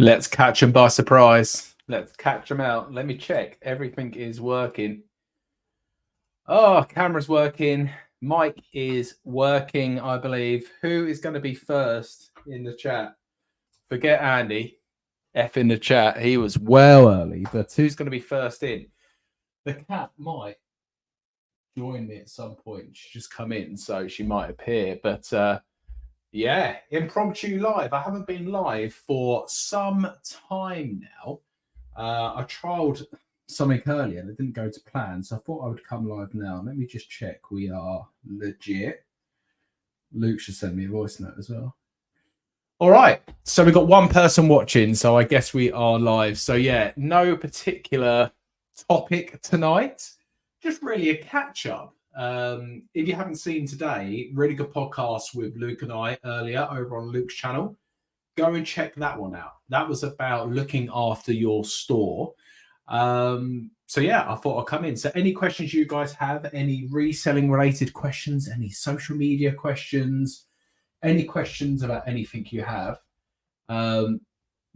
Let's catch them by surprise. Let's catch them out. Let me check. Everything is working. Oh, camera's working. Mic is working, I believe. Who is going to be first in the chat? Forget Andy. F in the chat. He was well early, but who's going to be first in? The cat might join me at some point. She's just come in, so she might appear. But yeah, impromptu live. I haven't been live for some time now. I trialed something earlier and it didn't go to plan, so I thought I would come live now. Let me just check we are legit. Luke should send me a voice note as well. All right, so we've got one person watching, so I guess we are live. So yeah, no particular topic tonight, just really a catch-up. If you haven't seen today, really good podcast with Luke and I earlier over on Luke's channel. Go and check that one out. That was about looking after your store. So yeah, I thought I'd come in. So any questions you guys have, any reselling related questions, any social media questions, any questions about anything you have,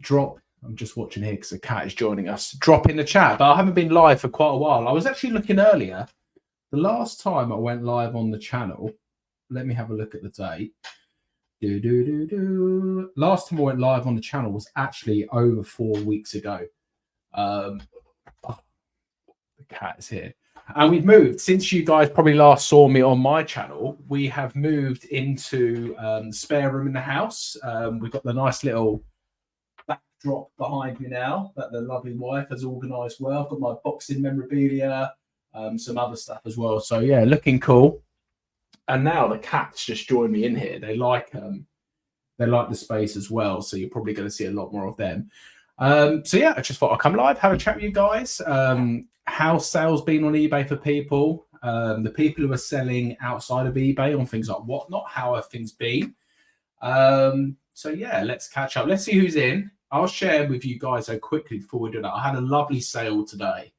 drop. I'm just watching here because the cat is joining us. Drop in the chat, but I haven't been live for quite a while. I was actually looking earlier. The last time I went live on the channel, let me have a look at the date. Last time I went live on the channel was actually over 4 weeks ago. The cat is here. And we've moved, since you guys probably last saw me on my channel, we have moved into the spare room in the house. We've got the nice little backdrop behind me now that the lovely wife has organised well. I've got my boxing memorabilia, some other stuff as well. So yeah, looking cool. And now the cats just joined me in here. They like the space as well. So you're probably going to see a lot more of them. So yeah, I just thought I'd come live, have a chat with you guys. How's sales been on eBay for people? The people who are selling outside of eBay on things like Whatnot, how have things been? So yeah, let's catch up. Let's see who's in. I'll share with you guys so quickly before we do that. I had a lovely sale today.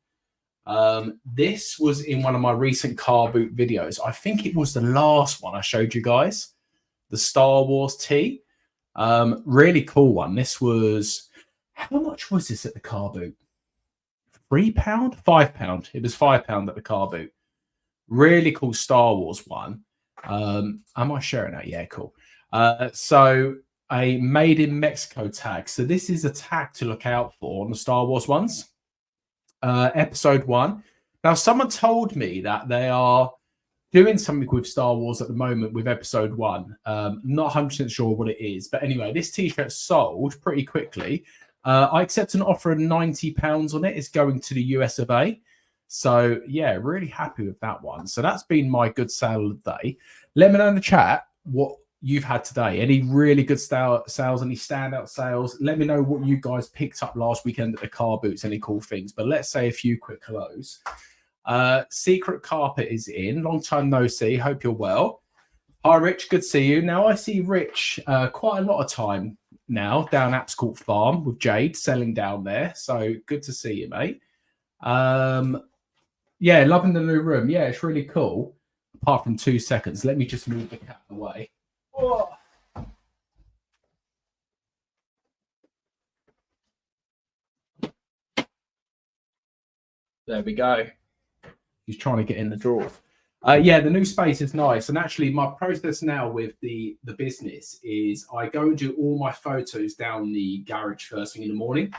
This was in one of my recent car boot videos. I think it was the last one I showed you guys, the Star Wars tee. Really cool one. This was, how much was this at the car boot? £3? £5. It was £5 at the car boot. Really cool Star Wars one. Am I sharing that? Yeah, cool. So a made in Mexico tag. So this is a tag to look out for on the Star Wars ones. Episode 1. Now, someone told me that they are doing something with Star Wars at the moment with episode 1. Not 100% sure what it is. But anyway, this t-shirt sold pretty quickly. I accept an offer of £90 on it. It's going to the US of A. So, yeah, really happy with that one. So that's been my good sale of the day. Let me know in the chat what you've had today. Any really good sales, any standout sales? Let me know what you guys picked up last weekend at the car boots, any cool things. But let's say a few quick hellos. Secret Carpet is in. Long time no see. Hope you're well. Hi, Rich. Good to see you. Now, I see Rich quite a lot of time now down Apps Court Farm with Jade selling down there. So good to see you, mate. Yeah, loving the new room. Yeah, it's really cool. Apart from 2 seconds. Let me just move the cat away. Oh. There we go. He's trying to get in the drawer. Yeah, the new space is nice. And actually, my process now with the business is I go and do all my photos down the garage first thing in the morning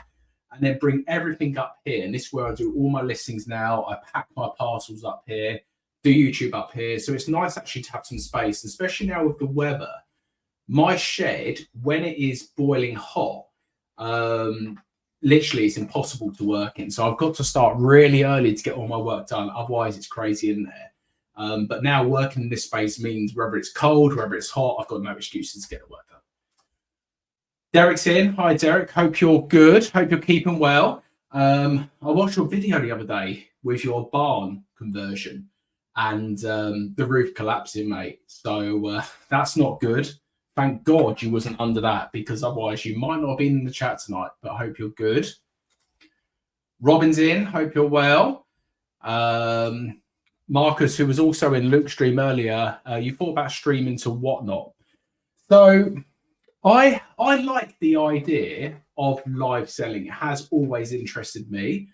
and then bring everything up here. And this is where I do all my listings now. I pack my parcels up here, do YouTube up here. So it's nice actually to have some space, especially now with the weather. My shed, when it is boiling hot, literally it's impossible to work in. So I've got to start really early to get all my work done. Otherwise, it's crazy in there. But now working in this space means whether it's cold, whether it's hot, I've got no excuses to get the work done. Derek's in. Hi, Derek. Hope you're good. Hope you're keeping well. I watched your video the other day with your barn conversion and the roof collapsing, mate. So that's not good. Thank God you wasn't under that, because otherwise you might not have been in the chat tonight, but I hope you're good. Robin's in. Hope you're well. Marcus, who was also in Luke's stream earlier, you thought about streaming to Whatnot. So I like the idea of live selling. It has always interested me.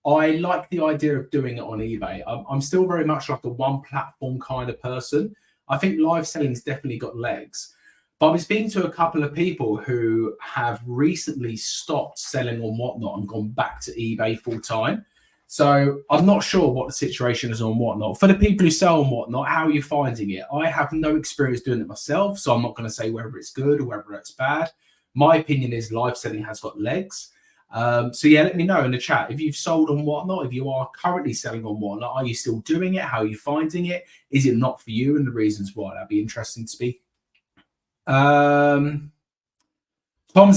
I like the idea of doing it on eBay. I'm still very much like a one platform kind of person. I think live selling's definitely got legs. But I've been speaking to a couple of people who have recently stopped selling on Whatnot and gone back to eBay full time. So I'm not sure what the situation is on Whatnot. For the people who sell on Whatnot, how are you finding it? I have no experience doing it myself, so I'm not going to say whether it's good or whether it's bad. My opinion is live selling has got legs. So yeah, let me know in the chat if you've sold on Whatnot, if you are currently selling on Whatnot, are you still doing it? How are you finding it? Is it not for you? And the reasons why. That'd be interesting to speak. Tom's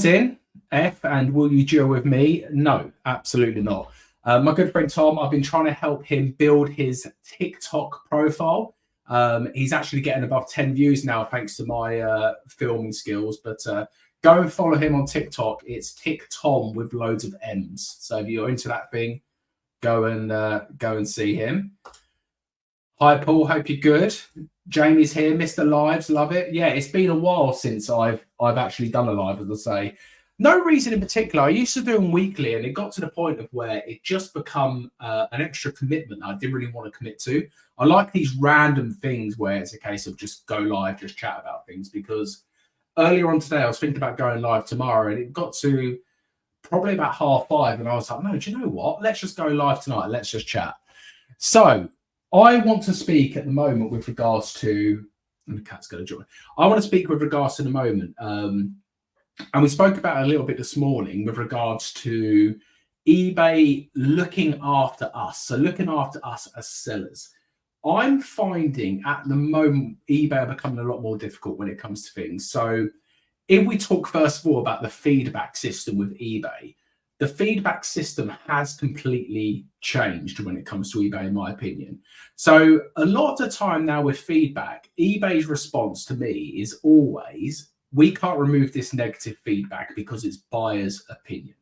in, F, and will you duo with me? No, absolutely not. My good friend Tom, I've been trying to help him build his TikTok profile. He's actually getting above 10 views now thanks to my filming skills, but go and follow him on TikTok. It's TikTom with loads of M's. So if you're into that thing, go and see him. Hi Paul, hope you're good. Jamie's here, Mr. Lives, love it. Yeah, it's been a while since I've actually done a live, as I say. No reason in particular. I used to do them weekly, and it got to the point of where it just become an extra commitment I didn't really want to commit to. I like these random things where it's a case of just go live, just chat about things, because earlier on today, I was thinking about going live tomorrow, and it got to probably about 5:30, and I was like, no, do you know what? Let's just go live tonight. Let's just chat. So I want to speak at the moment with regards to, and the cat's going to join. I want to speak with regards to the moment. And we spoke about it a little bit this morning with regards to eBay looking after us. So looking after us as sellers. I'm finding at the moment eBay are becoming a lot more difficult when it comes to things. So if we talk first of all about the feedback system with eBay, the feedback system has completely changed when it comes to eBay, in my opinion. So a lot of the time now with feedback, eBay's response to me is always, we can't remove this negative feedback because it's buyer's opinion.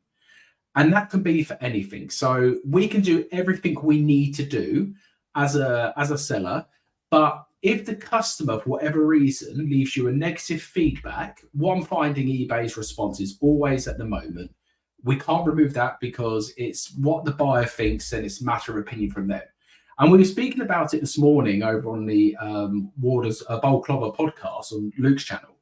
And that can be for anything. So we can do everything we need to do as a seller, but if the customer, for whatever reason, leaves you a negative feedback, what I'm finding eBay's response is always at the moment, we can't remove that because it's what the buyer thinks and it's a matter of opinion from them. And we were speaking about it this morning over on the Warders Bold Clobber podcast on Luke's channel.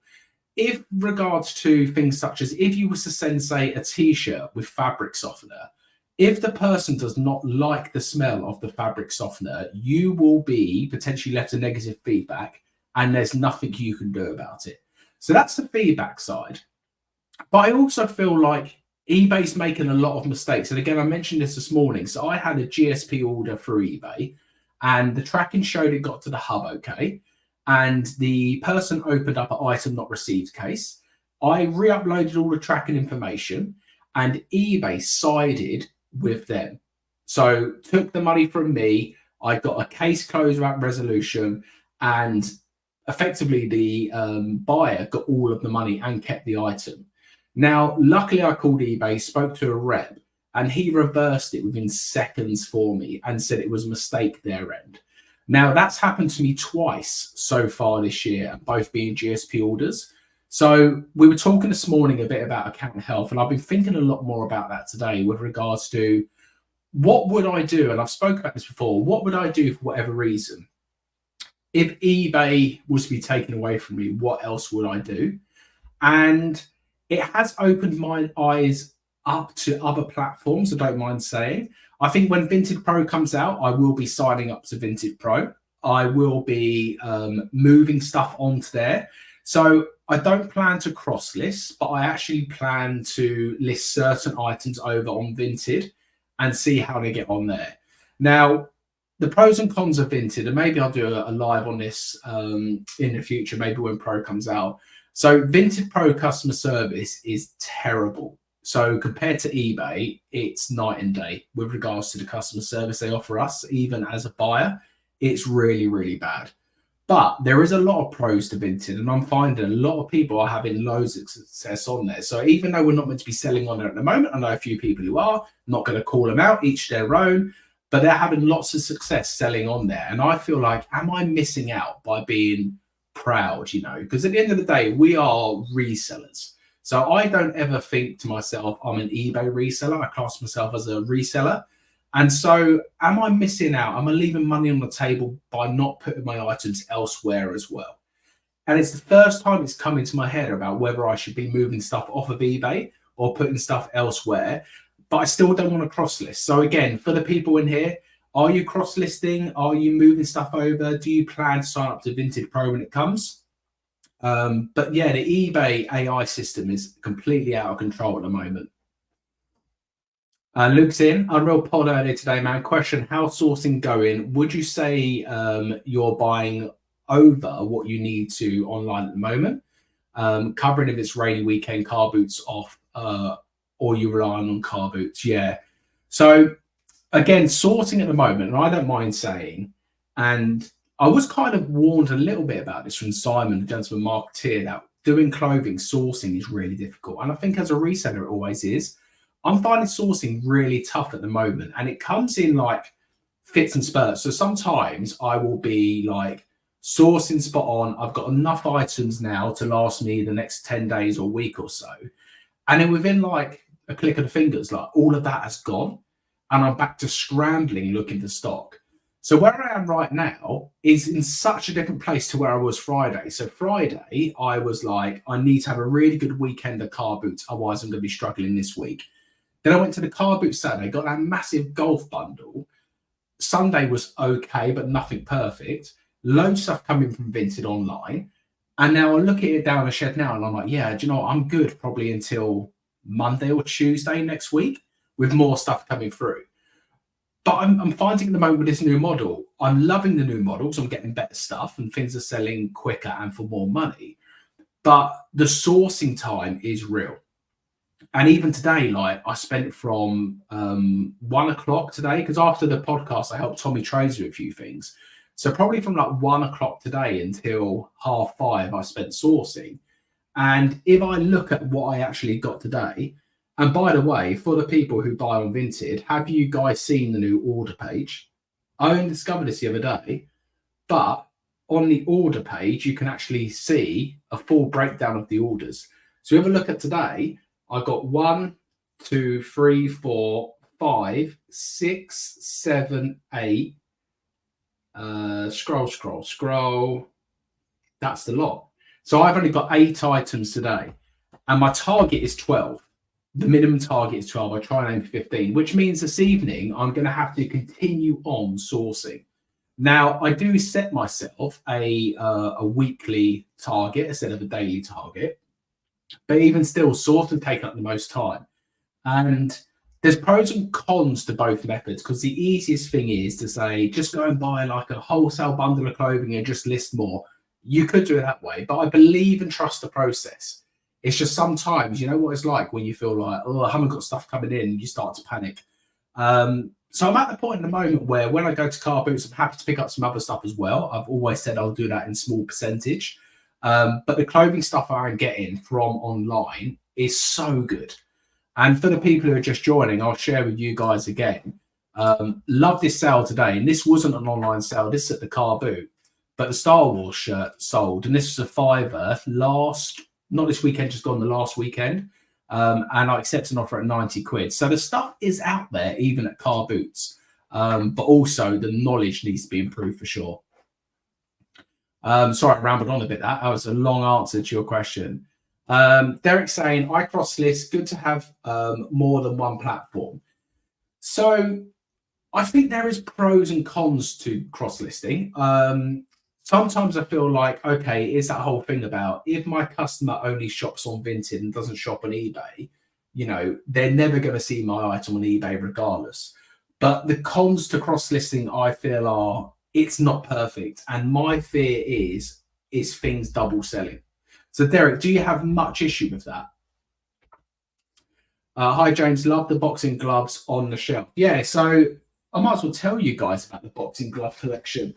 If regards to things such as if you was to send, say, a t-shirt with fabric softener, if the person does not like the smell of the fabric softener, you will be potentially left a negative feedback and there's nothing you can do about it. So that's the feedback side. But I also feel like eBay's making a lot of mistakes. And again, I mentioned this morning. So I had a GSP order through eBay and the tracking showed it got to the hub okay. And the person opened up an item not received case. I re-uploaded all the tracking information and eBay sided with them. So took the money from me. I got a case closed without resolution and effectively the buyer got all of the money and kept the item. Now, luckily I called eBay, spoke to a rep and he reversed it within seconds for me and said it was a mistake their end. Now, that's happened to me twice so far this year, both being GSP orders. So we were talking this morning a bit about account health, and I've been thinking a lot more about that today with regards to what would I do? And I've spoken about this before. What would I do for whatever reason? If eBay was to be taken away from me, what else would I do? And it has opened my eyes up to other platforms, I don't mind saying. I think when Vinted Pro comes out, I will be signing up to Vinted Pro. I will be moving stuff onto there. So I don't plan to cross list, but I actually plan to list certain items over on Vinted and see how they get on there. Now, the pros and cons of Vinted, and maybe I'll do a live on this in the future, maybe when Pro comes out. So Vinted Pro customer service is terrible. So compared to eBay, it's night and day with regards to the customer service they offer us. Even as a buyer, it's really, really bad. But there is a lot of pros to Vinted, and I'm finding a lot of people are having loads of success on there. So even though we're not meant to be selling on there at the moment, I know a few people who are, not going to call them out, each their own, but they're having lots of success selling on there. And I feel like, am I missing out by being proud, you know, because at the end of the day, we are resellers. So I don't ever think to myself, I'm an eBay reseller. I class myself as a reseller. And so am I missing out? Am I leaving money on the table by not putting my items elsewhere as well? And it's the first time it's come into my head about whether I should be moving stuff off of eBay or putting stuff elsewhere. But I still don't want to cross list. So again, for the people in here, are you cross listing? Are you moving stuff over? Do you plan to sign up to Vinted Pro when it comes? But yeah, the eBay AI system is completely out of control at the moment. Luke's in. Unreal pod earlier today, man. Question, how's sourcing going? Would you say you're buying over what you need to online at the moment? Covering if it's rainy weekend, car boots off, or you relying on car boots? Yeah. So again, sourcing at the moment, and I don't mind saying, and I was kind of warned a little bit about this from Simon, the gentleman marketeer, that doing clothing sourcing is really difficult. And I think as a reseller, it always is. I'm finding sourcing really tough at the moment, and it comes in like fits and spurts. So sometimes I will be like sourcing spot on. I've got enough items now to last me the next 10 days or week or so. And then within like a click of the fingers, like all of that has gone, and I'm back to scrambling looking for stock. So where I am right now is in such a different place to where I was Friday. So Friday, I was like, I need to have a really good weekend of car boots, otherwise I'm going to be struggling this week. Then I went to the car boot Saturday, got that massive golf bundle. Sunday was okay, but nothing perfect. Loads of stuff coming from Vinted online. And now I look at it down the shed now and I'm like, yeah, do you know what? I'm good probably until Monday or Tuesday next week with more stuff coming through. But I'm finding at the moment with this new model, I'm loving the new models. I'm getting better stuff and things are selling quicker and for more money. But the sourcing time is real. And even today, like I spent from 1 o'clock today, because after the podcast, I helped Tommy Tracer with a few things. So probably from like 1 o'clock today until 5:30, I spent sourcing. And if I look at what I actually got today, and by the way, for the people who buy on Vinted, have you guys seen the new order page? I only discovered this the other day, but on the order page, you can actually see a full breakdown of the orders. So if I look at today, I got 1, 2, 3, 4, 5, 6, 7, 8. Scroll. That's the lot. So I've only got 8 items today, and my target is 12. The minimum target is 12. I try and aim for 15, which means this evening I'm going to have to continue on sourcing. Now, I do set myself a weekly target instead of a daily target, but even still, sourcing takes up the most time. And there's pros and cons to both methods, because the easiest thing is to say, just go and buy like a wholesale bundle of clothing and just list more. You could do it that way, but I believe and trust the process. It's just sometimes, you know what it's like when you feel like, oh, I haven't got stuff coming in, and you start to panic. So I'm at the point in the moment where when I go to car boots, I'm happy to pick up some other stuff as well. I've always said I'll do that in small percentage. But the clothing stuff I'm getting from online is so good. And for the people who are just joining, I'll share with you guys again. Love this sale today. And this wasn't an online sale. This is at the car boot. But the Star Wars shirt sold. And this was a £5 not this weekend, just gone the last weekend. And I accepted an offer at 90 quid. So the stuff is out there, even at car boots. But also the knowledge needs to be improved for sure. Sorry, I rambled on a bit. That was a long answer to your question. Derek saying, I cross list, good to have more than one platform. So I think there is pros and cons to cross listing. Sometimes I feel like, okay, is that whole thing about if my customer only shops on Vinted and doesn't shop on eBay, you know, they're never going to see my item on eBay regardless. But the cons to cross listing, I feel, are it's not perfect. And my fear is things double selling. So Derek, do you have much issue with that? Hi, James. Love the boxing gloves on the shelf. Yeah, so I might as well tell you guys about the boxing glove collection.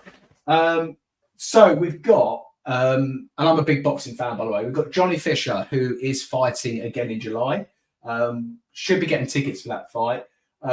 So we've got, and I'm a big boxing fan, by the way, we've got Johnny Fisher, who is fighting again in July. Should be getting tickets for that fight.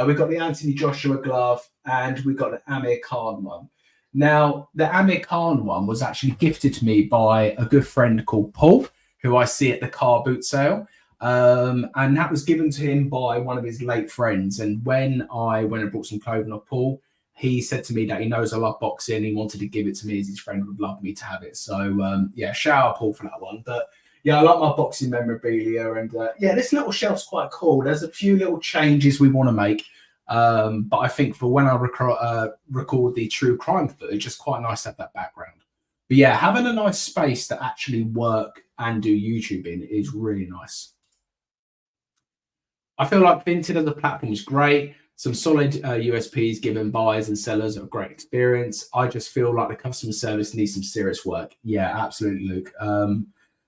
We've got the Anthony Joshua glove, and we've got an Amir Khan one. Now, the Amir Khan one was actually gifted to me by a good friend called Paul, who I see at the car boot sale. And that was given to him by one of his late friends. And when I went and bought some clothing off Paul, he said to me that he knows I love boxing. He wanted to give it to me as his friend would love me to have it. So, yeah, shout out Paul for that one. But yeah, I like my boxing memorabilia. And yeah, this little shelf's quite cool. There's a few little changes we want to make. But I think for when I record the true crime footage, it's quite nice to have that background. But yeah, having a nice space to actually work and do YouTube in is really nice. I feel like Vinted as a platform is great. Some solid USPs given buyers and sellers a great experience. I just feel like the customer service needs some serious work. Yeah, absolutely, Luke.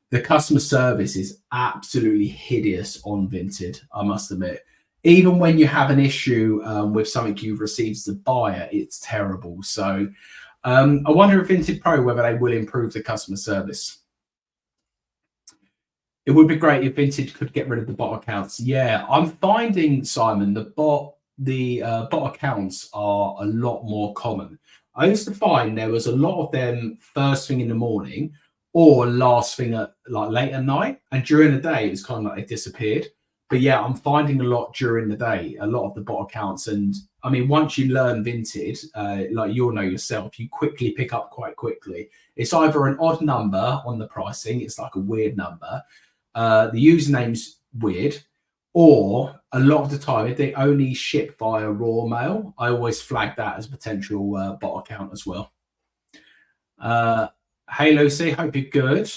The customer service is absolutely hideous on Vinted, I must admit. Even when you have an issue with something you've received as a buyer, it's terrible. So I wonder if Vinted Pro, whether they will improve the customer service. It would be great if Vinted could get rid of the bot accounts. Yeah, I'm finding, Simon, the bot accounts are a lot more common. I used to find there was a lot of them first thing in the morning or last thing at like late at night, and during the day it was kind of like they disappeared. But yeah, I'm finding a lot during the day, a lot of the bot accounts. And I mean, once you learn Vinted, like you'll know yourself, you quickly pick up quite quickly. It's either an odd number on the pricing, it's like a weird number. The username's weird, or a lot of the time, if they only ship via raw mail, I always flag that as a potential bot account as well. Hey, Lucy, hope you're good.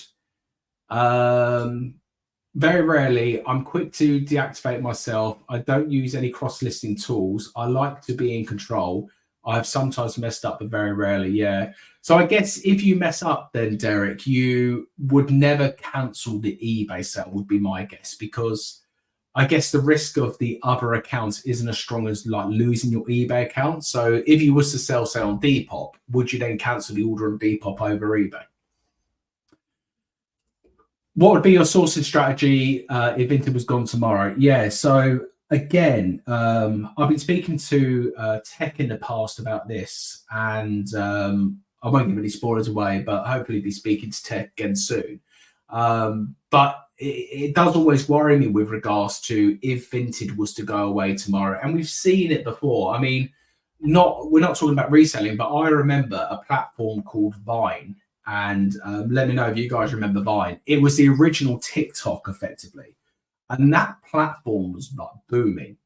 Very rarely, I'm quick to deactivate myself. I don't use any cross-listing tools. I like to be in control. I've sometimes messed up, but very rarely, yeah. So I guess if you mess up, then Derek, you would never cancel the eBay sale, would be my guess, because I guess the risk of the other accounts isn't as strong as like losing your eBay account. So if you was to sell, say, on Depop, would you then cancel the order on Depop over eBay? What would be your sourcing strategy if Vinted was gone tomorrow? Yeah, so again, I've been speaking to Tech in the past about this, and I won't give any spoilers away, but hopefully be speaking to Tech again soon. But it does always worry me with regards to if Vinted was to go away tomorrow, and we've seen it before. I mean, we're not talking about reselling, but I remember a platform called Vine. And let me know if you guys remember Vine. It was the original TikTok, effectively. And that platform was like booming.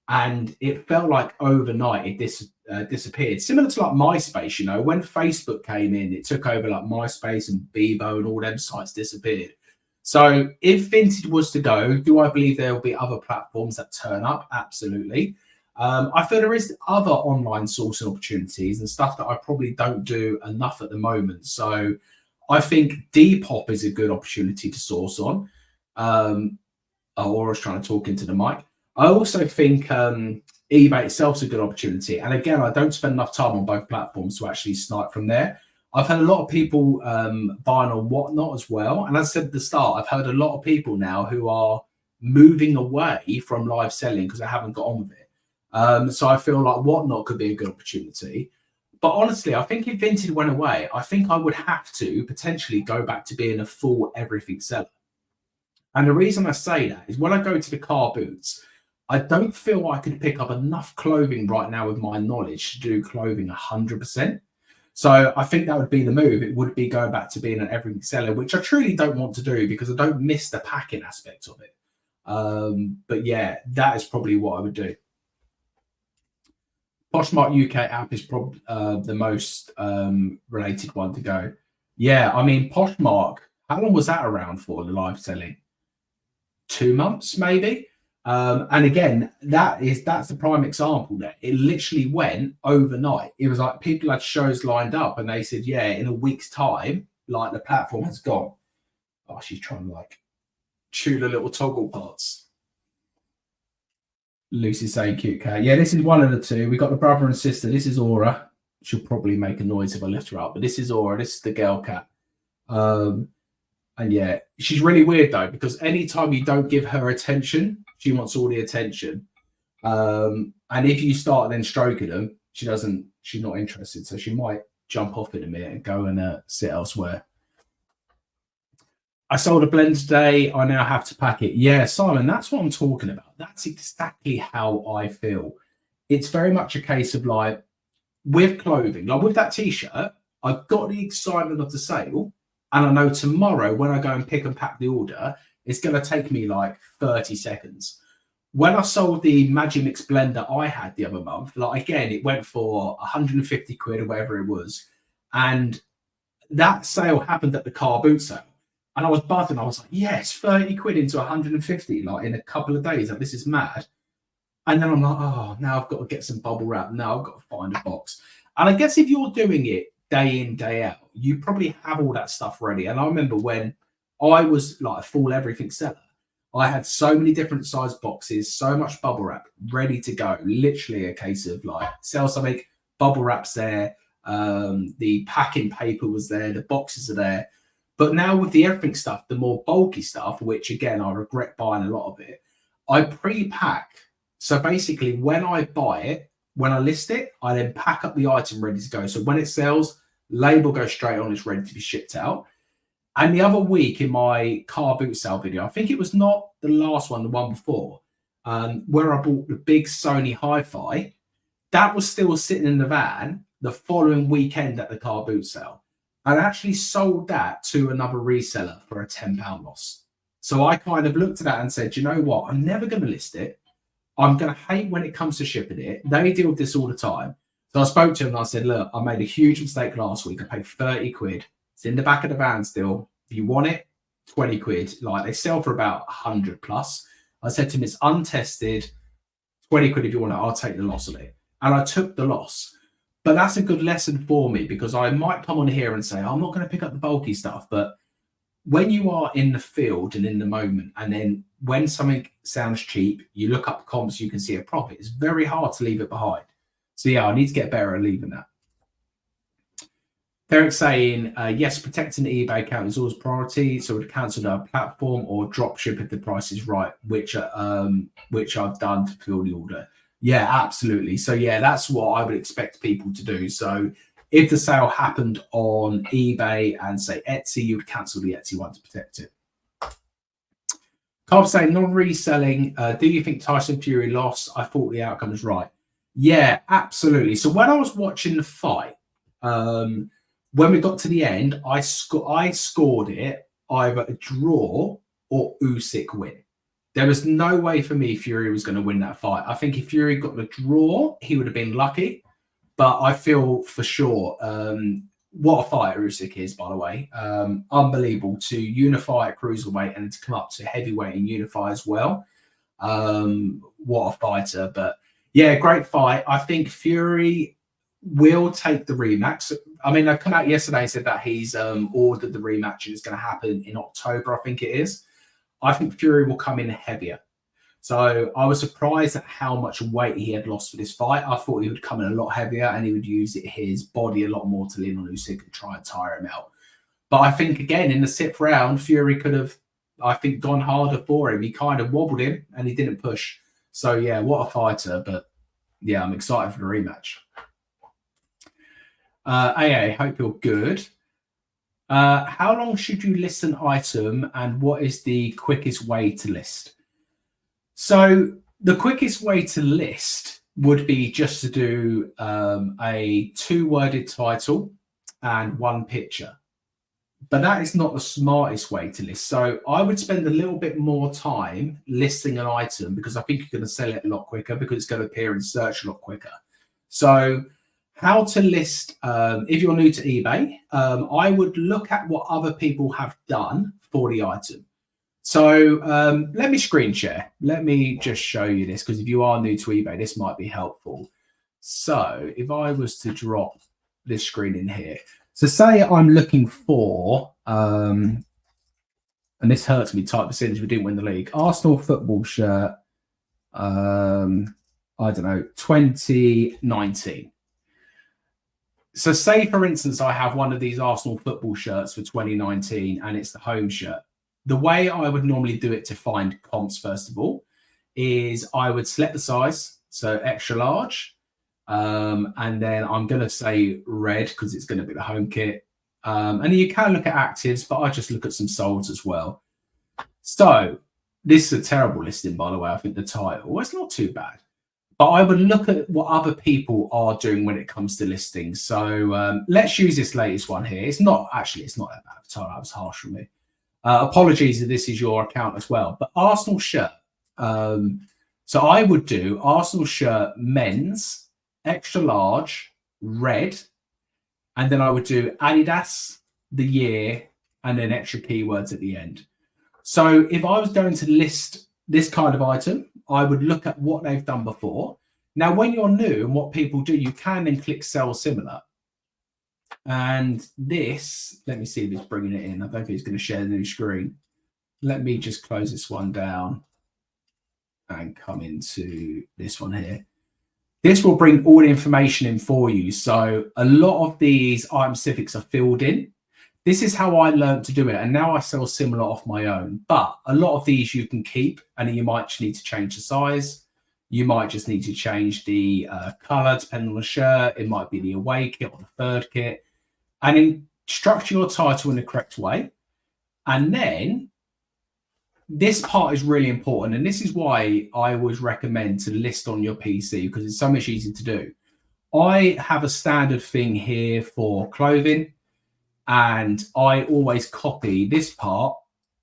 And it felt like overnight it disappeared. Similar to like MySpace, you know, when Facebook came in, it took over like MySpace and Bebo and all them sites disappeared. So if Vinted was to go, do I believe there will be other platforms that turn up? Absolutely. I feel there is other online sourcing opportunities and stuff that I probably don't do enough at the moment. So I think Depop is a good opportunity to source on. Aura's trying to talk into the mic. I also think eBay itself is a good opportunity. And again, I don't spend enough time on both platforms to actually snipe from there. I've had a lot of people buying on Whatnot as well. And as I said at the start, I've heard a lot of people now who are moving away from live selling because they haven't got on with it. So I feel like Whatnot could be a good opportunity. But honestly, I think if Vinted went away, I think I would have to potentially go back to being a full everything seller. And the reason I say that is when I go to the car boots, I don't feel I could pick up enough clothing right now with my knowledge to do clothing 100%. So I think that would be the move. It would be going back to being an everything seller, which I truly don't want to do because I don't miss the packing aspect of it. But yeah, that is probably what I would do. Poshmark UK app is probably the most related one to go. Yeah, I mean, Poshmark, how long was that around for, the live selling? 2 months, maybe? And again, that's the prime example there. It literally went overnight. It was like people had shows lined up and they said, yeah, in a week's time, like the platform has gone. Oh, she's trying to like chew the little toggle parts. Lucy's saying cute cat. Yeah, this is one of the two. We got the brother and sister. This is Aura. She'll probably make a noise if I lift her up, but this is Aura. This is the girl cat. And yeah, she's really weird though, because anytime you don't give her attention, she wants all the attention. And if you start then stroking them, she's not interested. So she might jump off in a minute and go and sit elsewhere. I sold a blend today. I now have to pack it. Yeah, Simon, that's what I'm talking about. That's exactly how I feel. It's very much a case of like with clothing, like with that t-shirt, I've got the excitement of the sale. And I know tomorrow when I go and pick and pack the order, it's going to take me like 30 seconds. When I sold the Magimix blender I had the other month, like again, it went for 150 quid or whatever it was. And that sale happened at the car boot sale. And I was buzzing. I was like, yes, 30 quid into 150, like in a couple of days. Like, this is mad. And then I'm like, oh, now I've got to get some bubble wrap. Now I've got to find a box. And I guess if you're doing it day in, day out, you probably have all that stuff ready. And I remember when I was like a full everything seller, I had so many different size boxes, so much bubble wrap ready to go. Literally a case of like, sell something, bubble wrap's there, the packing paper was there, the boxes are there. But now with the everything stuff, the more bulky stuff, which again, I regret buying a lot of it, I pre-pack. So basically when I buy it, when I list it, I then pack up the item ready to go. So when it sells, label goes straight on, it's ready to be shipped out. And the other week in my car boot sale video, I think it was not the last one, the one before, where I bought the big Sony Hi-Fi, that was still sitting in the van the following weekend at the car boot sale. I actually sold that to another reseller for a £10 loss. So I kind of looked at that and said, you know what? I'm never going to list it. I'm going to hate when it comes to shipping it. They deal with this all the time. So I spoke to him and I said, look, I made a huge mistake last week. I paid 30 quid. It's in the back of the van still. If you want it, 20 quid. Like they sell for about 100 plus. I said to him, it's untested. 20 quid if you want it. I'll take the loss of it. And I took the loss. But that's a good lesson for me because I might come on here and say, I'm not going to pick up the bulky stuff. But when you are in the field and in the moment, and then when something sounds cheap, you look up comps, you can see a profit. It's very hard to leave it behind. So yeah, I need to get better at leaving that. Derek's saying, yes, protecting the eBay account is always priority. So we'd cancel our platform or drop ship if the price is right, which I've done to fill the order. Yeah, absolutely. So yeah, that's what I would expect people to do. So if the sale happened on eBay and say Etsy, you would cancel the Etsy one to protect it. Carl saying non-reselling. Do you think Tyson Fury lost? I thought the outcome was right. Yeah, absolutely. So when I was watching the fight, when we got to the end, I scored it either a draw or Usyk win. There was no way for me Fury was going to win that fight. I think if Fury got the draw, he would have been lucky. But I feel for sure, what a fighter Usyk is, by the way. Unbelievable to unify at cruiserweight and to come up to heavyweight and unify as well. What a fighter. But yeah, great fight. I think Fury will take the rematch. I mean, they've come out yesterday and said that he's ordered the rematch and it's going to happen in October, I think it is. I think Fury will come in heavier. So I was surprised at how much weight he had lost for this fight. I thought he would come in a lot heavier and he would use his body a lot more to lean on Usyk and try and tire him out. But I think, again, in the 6th round, Fury could have, I think, gone harder for him. He kind of wobbled him and he didn't push. So, yeah, what a fighter. But, yeah, I'm excited for the rematch. AA, hope you're good. How long should you list an item and what is the quickest way to list? So the quickest way to list would be just to do a 2-worded title and 1 picture. But that is not the smartest way to list. So I would spend a little bit more time listing an item because I think you're going to sell it a lot quicker because it's going to appear in search a lot quicker. So how to list, if you're new to eBay, I would look at what other people have done for the item. So let me screen share. Let me just show you this because if you are new to eBay, this might be helpful. So if I was to drop this screen in here. So say I'm looking for, and this hurts me, type percentage, we didn't win the league. Arsenal football shirt, I don't know, 2019. So say, for instance, I have one of these Arsenal football shirts for 2019 and it's the home shirt. The way I would normally do it to find comps, first of all, is I would select the size, so extra large. And then I'm going to say red because it's going to be the home kit. And you can look at actives, but I just look at some solds as well. So this is a terrible listing, by the way. I think the title, it's not too bad. But I would look at what other people are doing when it comes to listings. So let's use this latest one here. It's not that bad of a title. That was harsh from me. Apologies if this is your account as well. But Arsenal shirt. So I would do Arsenal shirt men's, extra large, red. And then I would do Adidas, the year, and then extra keywords at the end. So if I was going to list this kind of item, I would look at what they've done before. Now, when you're new and what people do, you can then click sell similar. And this, let me see if it's bringing it in. I don't think it's going to share the new screen. Let me just close this one down and come into this one here. This will bring all the information in for you. So a lot of these item specifics are filled in. This is how I learned to do it. And now I sell similar off my own. But a lot of these you can keep, and you might just need to change the size. You might just need to change the color depending on the shirt. It might be the away kit or the third kit. And then structure your title in the correct way. And then this part is really important. And this is why I always recommend to list on your PC, because it's so much easier to do. I have a standard thing here for clothing. And I always copy this part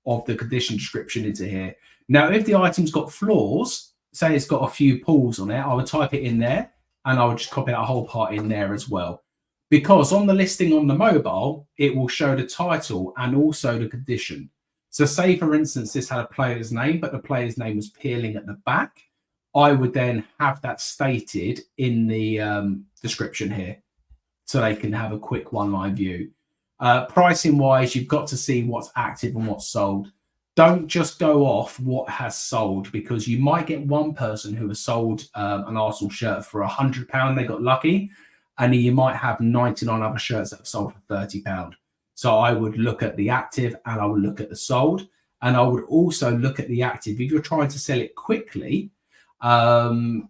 of the condition description into here. Now, if the item's got flaws, say it's got a few pulls on it, I would type it in there and I would just copy that whole part in there as well. Because on the listing on the mobile, it will show the title and also the condition. So say, for instance, this had a player's name, but the player's name was Peerling at the back. I would then have that stated in the description here so they can have a quick one-line view. Pricing wise, you've got to see what's active and what's sold. Don't just go off what has sold, because you might get one person who has sold an Arsenal shirt for £100. They got lucky, and you might have 99 other shirts that have sold for £30. So I would look at the active and I would look at the sold, and I would also look at the active. If you're trying to sell it quickly, then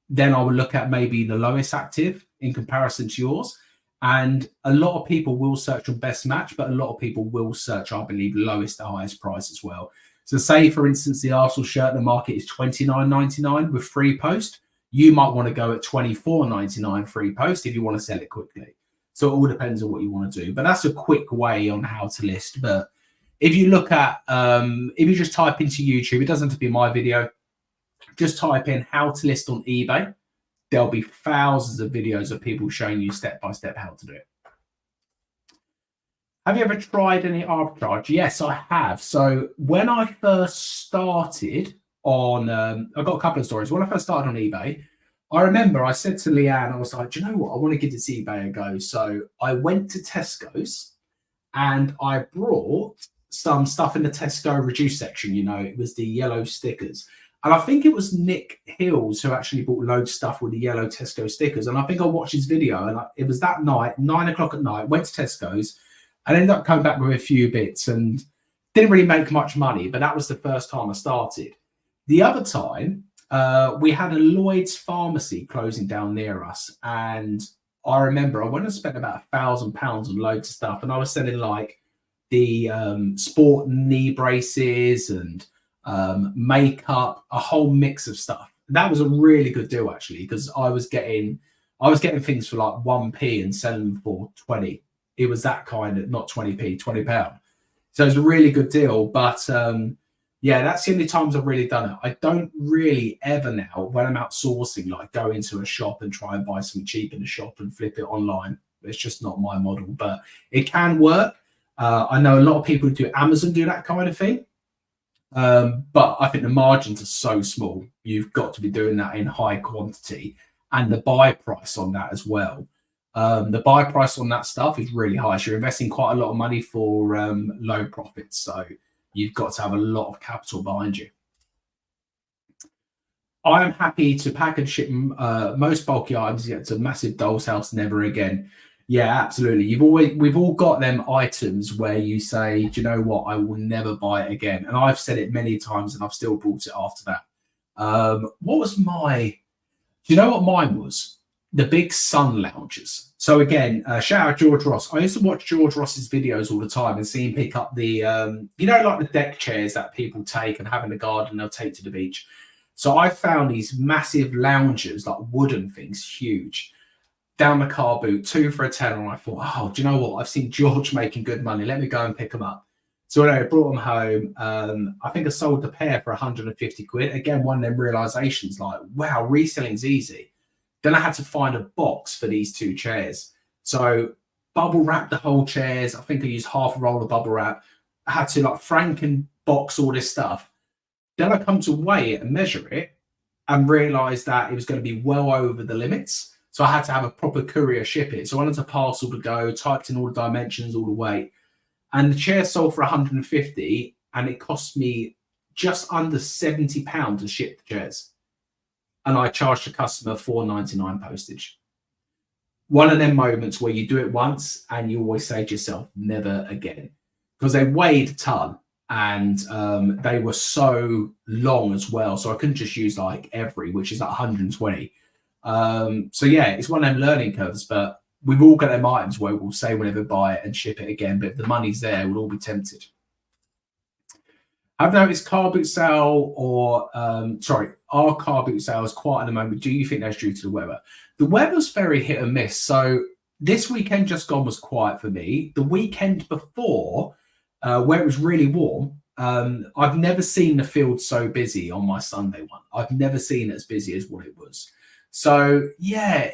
I would look at maybe the lowest active in comparison to yours. And a lot of people will search on best match, but a lot of people will search, I believe, lowest to highest price as well. So say, for instance, the Arsenal shirt, the market is £29.99 with free post. You might want to go at £24.99 free post if you want to sell it quickly. So it all depends on what you want to do. But that's a quick way on how to list. But if you look at, if you just type into YouTube, it doesn't have to be my video, just type in how to list on eBay. There'll be thousands of videos of people showing you step-by-step how to do it. Have you ever tried any arbitrage? Yes, I have. So when I first started on, I've got a couple of stories. When I first started on eBay, I remember I said to Leanne, I was like, do you know what? I want to give this eBay a go. So I went to Tesco's and I brought some stuff in the Tesco reduced section. You know, it was the yellow stickers. And I think it was Nick Hills who actually bought loads of stuff with the yellow Tesco stickers. And I think I watched his video, and it was that night, 9 o'clock at night, went to Tesco's and ended up coming back with a few bits and didn't really make much money. But that was the first time I started. The other time, we had a Lloyd's pharmacy closing down near us. And I remember I went and spent about £1,000 on loads of stuff. And I was selling like the sport knee braces and makeup, a whole mix of stuff. That was a really good deal actually, because I was getting things for like 1p and selling them for 20. It was that kind of, not 20p, £20. So it was a really good deal. But yeah, that's the only times I've really done it. I don't really ever now, when I'm outsourcing, like go into a shop and try and buy something cheap in the shop and flip it online. It's just not my model, but it can work. I know a lot of people who do Amazon do that kind of thing. But I think the margins are so small. You've got to be doing that in high quantity, and the buy price on that as well. The buy price on that stuff is really high. So you're investing quite a lot of money for low profits. So you've got to have a lot of capital behind you. I am happy to pack and ship most bulky items yet to massive doll's house never again. Yeah, absolutely. We've all got them items where you say, do you know what? I will never buy it again. And I've said it many times and I've still bought it after that. What was do you know what mine was? the big sun loungers. So again, shout out George Ross. I used to watch George Ross's videos all the time and see him pick up the, like the deck chairs that people take and have in the garden, they'll take to the beach. So I found these massive loungers, like wooden things, huge, down the car boot, 2 for a tenner. And I thought, oh, do you know what? I've seen George making good money. Let me go and pick them up. So I brought them home. I think I sold the pair for 150 quid. Again, one of them realizations like, wow, reselling's easy. Then I had to find a box for these 2 chairs. So bubble wrap the whole chairs. I think I used half a roll of bubble wrap. I had to like Franken box all this stuff. Then I come to weigh it and measure it and realize that it was going to be well over the limits. So I had to have a proper courier ship it. So I wanted a parcel to go, typed in all the dimensions, all the weight. And the chair sold for 150 and it cost me just under £70 to ship the chairs. And I charged the customer £4.99 postage. One of them moments where you do it once and you always say to yourself, never again. Because they weighed a ton and they were so long as well. So I couldn't just use like every, which is like 120. So yeah, it's one of them learning curves, but we've all got them items where we'll say we'll never buy it and ship it again, but if the money's there, we'll all be tempted. I've noticed car boot sale our car boot sales quiet at the moment. Do you think that's due to the weather? The weather's very hit and miss. So this weekend just gone was quiet for me. The weekend before, where it was really warm, I've never seen the field so busy on my Sunday one. I've never seen it as busy as what it was. So yeah,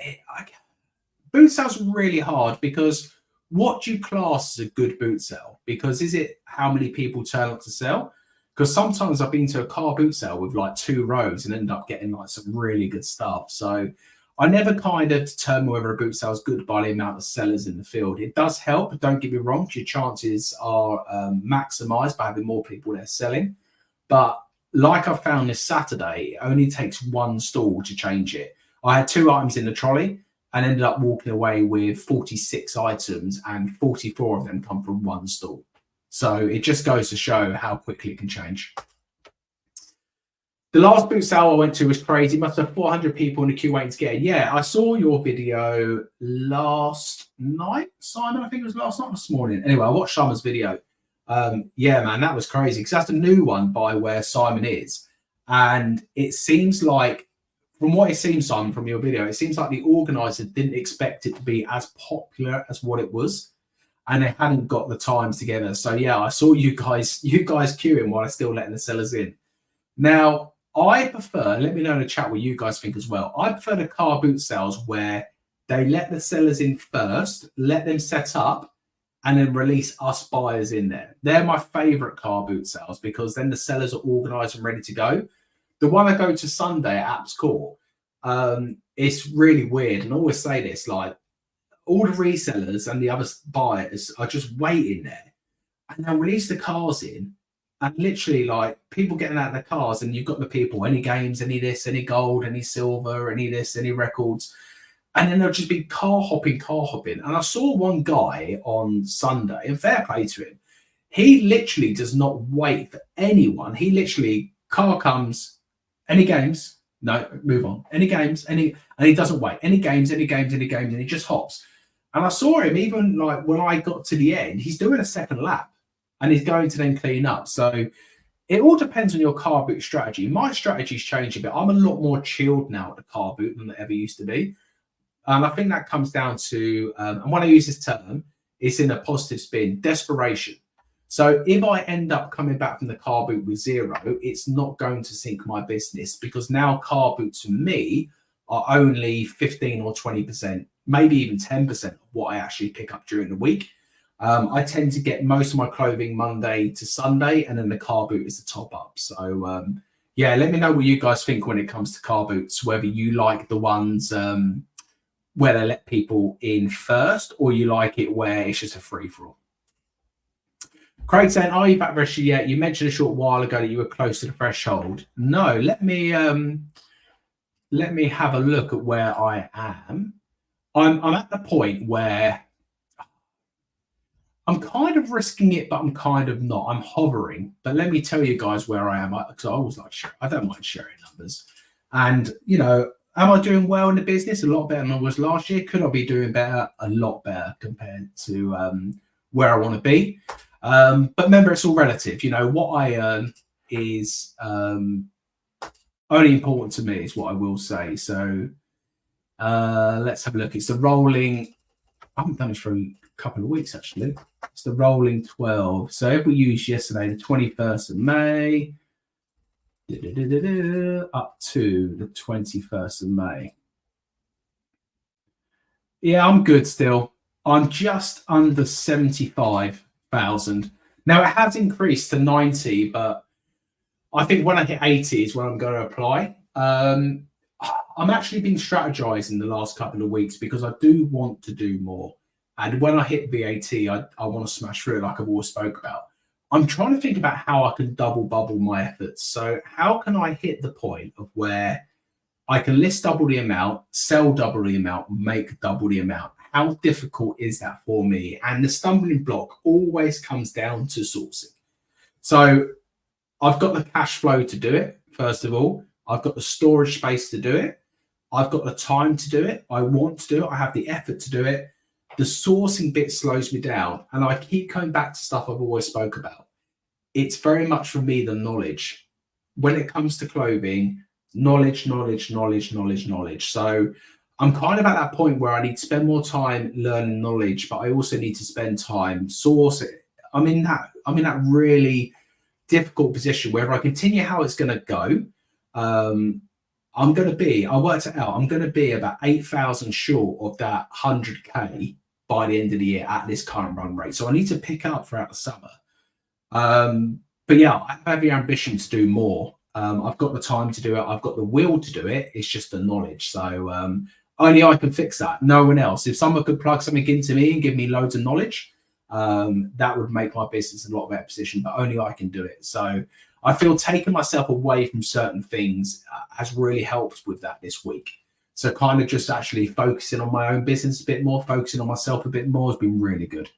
boot sales really hard because what do you class as a good boot sale? Because is it how many people turn up to sell? Because sometimes I've been to a car boot sale with like 2 rows and end up getting like some really good stuff. So I never kind of determine whether a boot sale is good by the amount of sellers in the field. It does help, don't get me wrong. Your chances are maximized by having more people there selling. But like I found this Saturday, it only takes 1 stall to change it. I had 2 items in the trolley and ended up walking away with 46 items and 44 of them come from 1 stall. So it just goes to show how quickly it can change. The last boot sale I went to was crazy. Must have 400 people in the queue waiting to get in. Yeah, I saw your video last night, Simon. I think it was last night, this morning. Anyway, I watched Simon's video. Yeah, man, that was crazy because that's a new one by where Simon is. And it seems like, from what it seems, Simon, from your video, it seems like the organizer didn't expect it to be as popular as what it was. And they hadn't got the times together. So yeah, I saw you guys queuing while I'm still letting the sellers in. Now, I prefer, let me know in the chat what you guys think as well. I prefer the car boot sales where they let the sellers in first, let them set up, and then release us buyers in there. They're my favorite car boot sales because then the sellers are organized and ready to go. The one I go to Sunday at Apps Court, it's really weird. And I always say this, like, all the resellers and the other buyers are just waiting there and they'll release the cars in and literally like people getting out of their cars and you've got the people, any games, any this, any gold, any silver, any this, any records. And then they'll just be car hopping. And I saw one guy on Sunday, and fair play to him. He literally does not wait for anyone. He literally, car comes, any games? No, move on. Any games? And he doesn't wait. Any games, and he just hops. And I saw him even like when I got to the end, he's doing a second lap and he's going to then clean up. So it all depends on your car boot strategy. My strategy's changed a bit. I'm a lot more chilled now at the car boot than I ever used to be. I think that comes down to, and when I use this term, it's in a positive spin, desperation. So if I end up coming back from the car boot with 0, it's not going to sink my business because now car boots for me are only 15 or 20%, maybe even 10% of what I actually pick up during the week. I tend to get most of my clothing Monday to Sunday, and then the car boot is the top up. So yeah, let me know what you guys think when it comes to car boots, whether you like the ones where they let people in first, or you like it where it's just a free-for-all. Craig saying, are you back registered yet? You mentioned a short while ago that you were close to the threshold. No, let me have a look at where I am. I'm at the point where I'm kind of risking it, but I'm kind of not. I'm hovering. But let me tell you guys where I am, because I always like sharing. I don't mind sharing numbers. And, you know, am I doing well in the business? A lot better than I was last year. Could I be doing better? A lot better compared to where I want to be. But remember, it's all relative. You know, what I earn is only important to me, is what I will say. So let's have a look. It's the rolling. I haven't done it for a couple of weeks, actually. It's the rolling 12. So if we use yesterday, the 21st of May, up to the 21st of May. Yeah, I'm good still. I'm just under 75,000. Now, it has increased to 90, but I think when I hit 80 is when I'm going to apply. I'm actually been strategizing the last couple of weeks because I do want to do more. And when I hit VAT, I want to smash through it like I've always spoke about. I'm trying to think about how I can double bubble my efforts. So how can I hit the point of where I can list double the amount, sell double the amount, make double the amount? How difficult is that for me? And the stumbling block always comes down to sourcing. So I've got the cash flow to do it, first of all. I've got the storage space to do it. I've got the time to do it. I want to do it. I have the effort to do it. The sourcing bit slows me down. And I keep coming back to stuff I've always spoke about. It's very much for me the knowledge. When it comes to clothing, knowledge. So I'm kind of at that point where I need to spend more time learning knowledge, but I also need to spend time sourcing. I'm in that really difficult position where if I continue how it's going to go, I worked it out, I'm going to be about 8,000 short of that 100K by the end of the year at this current run rate. So I need to pick up throughout the summer. But yeah, I have the ambition to do more. I've got the time to do it. I've got the will to do it. It's just the knowledge. So only I can fix that. No one else. If someone could plug something into me and give me loads of knowledge, that would make my business a lot better position, but only I can do it. So I feel taking myself away from certain things has really helped with that this week. So kind of just actually focusing on my own business a bit more, focusing on myself a bit more has been really good.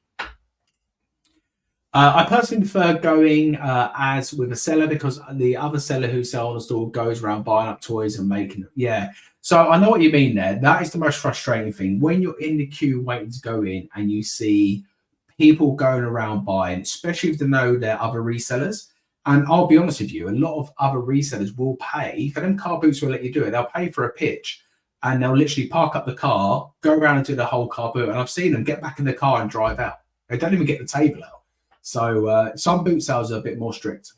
I personally prefer going as with a seller because the other seller who sells on the store goes around buying up toys and making it. Yeah. So I know what you mean there. That is the most frustrating thing. When you're in the queue waiting to go in and you see people going around buying, especially if they know they're other resellers. And I'll be honest with you, a lot of other resellers will pay for them. Car boots will let you do it. They'll pay for a pitch and they'll literally park up the car, go around and do the whole car boot. And I've seen them get back in the car and drive out. They don't even get the table out. So some boot sales are a bit more strict.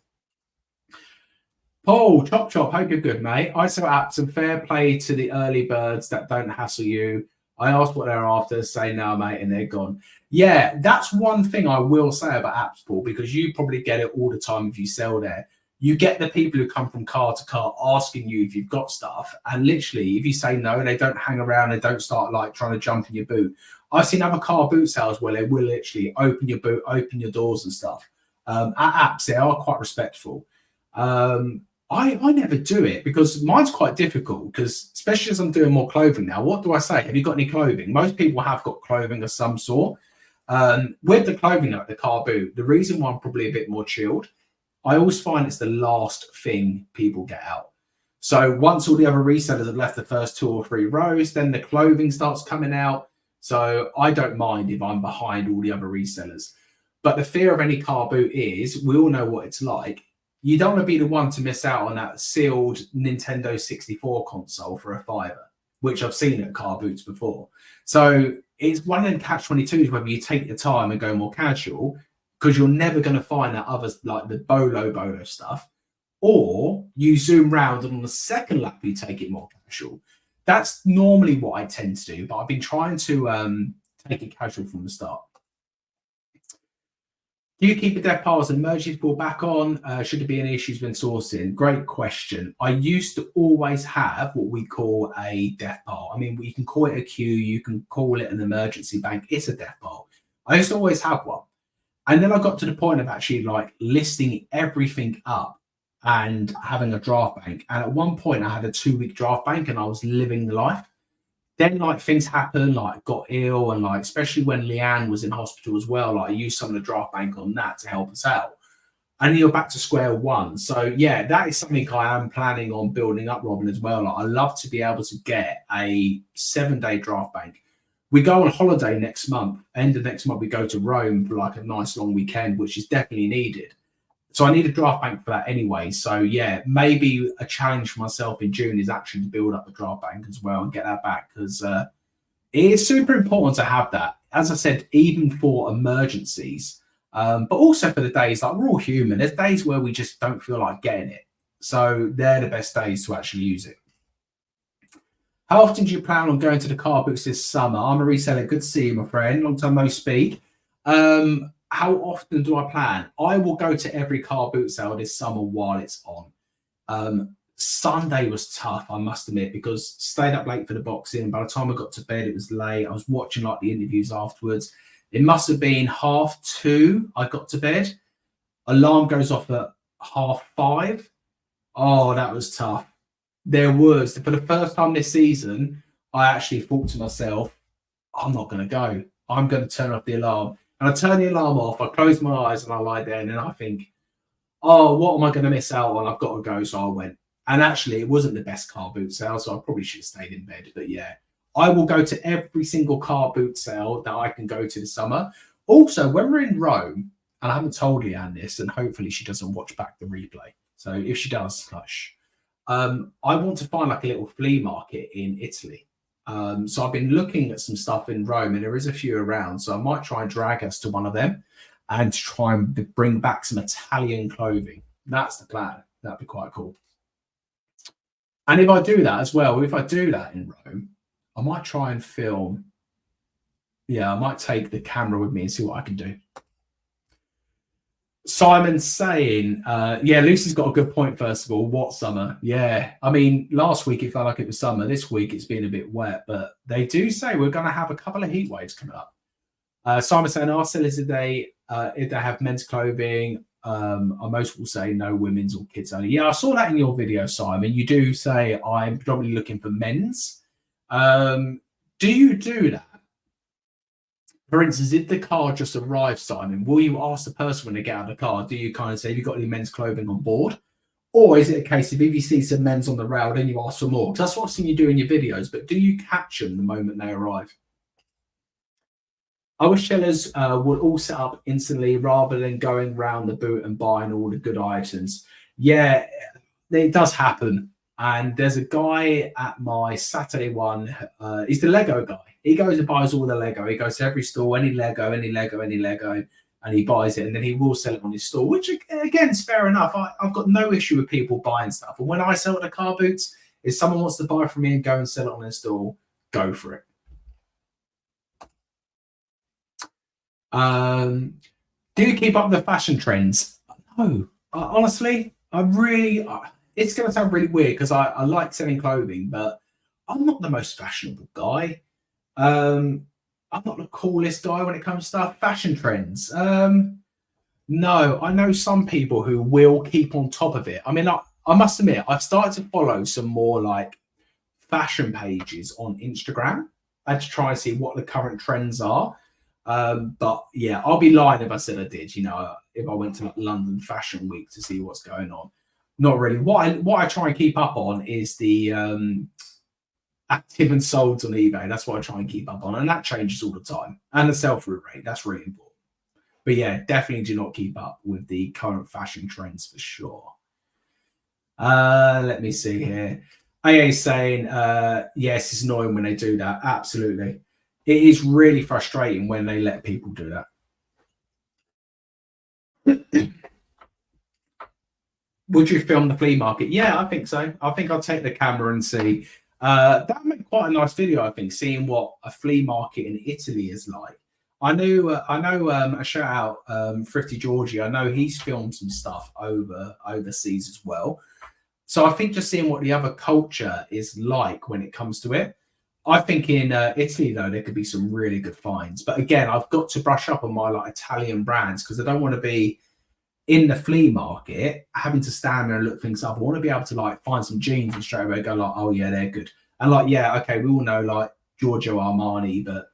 Paul, Chop, hope you're good, mate. ISO apps and fair play to the early birds that don't hassle you. I asked what they're after, say no, mate, and they're gone. Yeah, that's one thing I will say about apps, Paul, because you probably get it all the time if you sell there. You get the people who come from car to car asking you if you've got stuff. And literally, if you say no, they don't hang around. They don't start like trying to jump in your boot. I've seen other car boot sales where they will literally open your boot, open your doors and stuff. At apps, they are quite respectful. I never do it because mine's quite difficult because especially as I'm doing more clothing now, what do I say? Have you got any clothing? Most people have got clothing of some sort. With the clothing like the car boot, the reason why I'm probably a bit more chilled, I always find it's the last thing people get out. So once all the other resellers have left the first 2 or 3 rows, then the clothing starts coming out. So I don't mind if I'm behind all the other resellers. But the fear of any car boot is, we all know what it's like. You don't want to be the one to miss out on that sealed Nintendo 64 console for a £5, which I've seen at car boots before. So it's one of them catch-22s whether you take your time and go more casual, because you're never going to find that others like the bolo stuff, or you zoom round and on the second lap you take it more casual. That's normally what I tend to do, but I've been trying to take it casual from the start. Do you keep the death piles and emergency ball back on? Should there be any issues when sourcing? Great question. I used to always have what we call a death pile. I mean, you can call it a queue, you can call it an emergency bank. It's a death pile. I used to always have one. And then I got to the point of actually like listing everything up and having a draft bank. And at one point I had a 2-week draft bank and I was living the life. Then like things happened, like got ill, and like especially when Leanne was in hospital as well, like I used some of the draft bank on that to help us out. and you're back to square one. So yeah, that is something I am planning on building up, Robin, as well. Like, I love to be able to get a 7-day draft bank. We go on holiday next month. End of next month, we go to Rome for like a nice long weekend, which is definitely needed. So I need a draft bank for that anyway. So yeah, maybe a challenge for myself in June is actually to build up a draft bank as well and get that back, because it is super important to have that. As I said, even for emergencies, but also for the days, like, we're all human. There's days where we just don't feel like getting it. So they're the best days to actually use it. How often do you plan on going to the car boots this summer? I'm a reseller. Good to see you, my friend. Long time no speak. How often do I plan? I will go to every car boot sale this summer while it's on. Sunday was tough, I must admit, because stayed up late for the boxing. By the time I got to bed, it was late. I was watching like the interviews afterwards. It must have been 2:30 I got to bed. Alarm goes off at 5:30. Oh, that was tough. There was, for the first time this season, I actually thought to myself, I'm not going to go. I'm going to turn off the alarm. And I turn the alarm off, I close my eyes and I lie down and I think, oh, what am I going to miss out on? I've got to go. So I went. And actually, it wasn't the best car boot sale, so I probably should have stayed in bed. But yeah, I will go to every single car boot sale that I can go to this summer. Also, when we're in Rome, and I haven't told Leanne this, and hopefully she doesn't watch back the replay. So if she does, hush. I want to find like a little flea market in Italy. So I've been looking at some stuff in Rome, and there is a few around. So I might try and drag us to one of them and try and bring back some Italian clothing. That's the plan. That'd be quite cool. And if I do that as well, if I do that in Rome, I might try and film. Yeah, I might take the camera with me and see what I can do. Simon's saying, yeah, Lucy's got a good point, first of all. What summer? Yeah. I mean, last week it felt like it was summer. This week it's been a bit wet, but they do say we're going to have a couple of heat waves coming up. Simon's saying, our sellers, if they have men's clothing, most will say no women's or kids only. Yeah, I saw that in your video, Simon. You do say I'm predominantly looking for men's. Do you do that? For instance, if the car just arrives, Simon, will you ask the person when they get out of the car, do you kind of say, have you got any men's clothing on board? Or is it a case of if you see some men's on the rail, then you ask for more? Because that's what I've seen you do in your videos, but do you catch them the moment they arrive? I wish sellers would all set up instantly rather than going round the boot and buying all the good items. Yeah, it does happen. And there's a guy at my Saturday one. He's the Lego guy. He goes and buys all the Lego. He goes to every store, any Lego, and he buys it. And then he will sell it on his store, which, again, is fair enough. I've got no issue with people buying stuff. And when I sell the car boots, if someone wants to buy from me and go and sell it on their store, go for it. Do you keep up the fashion trends? No, honestly, it's going to sound really weird because I like selling clothing, but I'm not the most fashionable guy. I'm not the coolest guy when it comes to stuff. Fashion trends. No, I know some people who will keep on top of it. I mean, I must admit, I've started to follow some more like fashion pages on Instagram and to try and see what the current trends are. But yeah, I'll be lying if I said I did, if I went to like London Fashion Week to see what's going on. Not really. What I try and keep up on is the active and solds on eBay. That's what I try and keep up on. And that changes all the time. And the sell-through rate, that's really important. But yeah, definitely do not keep up with the current fashion trends for sure. Let me see here. AA saying, yes, it's annoying when they do that. Absolutely. It is really frustrating when they let people do that. Would you film the flea market? Yeah, I think so. I think I'll take the camera and see. That would make quite a nice video, I think, seeing what a flea market in Italy is like. I know a shout out, Thrifty Georgie. I know he's filmed some stuff overseas as well. So I think just seeing what the other culture is like when it comes to it. I think in Italy, though, there could be some really good finds. But again, I've got to brush up on my like Italian brands because I don't want to be in the flea market having to stand there and look things up. I want to be able to like find some jeans and straight away go like, oh yeah, they're good. And like, yeah, okay, we all know like Giorgio Armani, but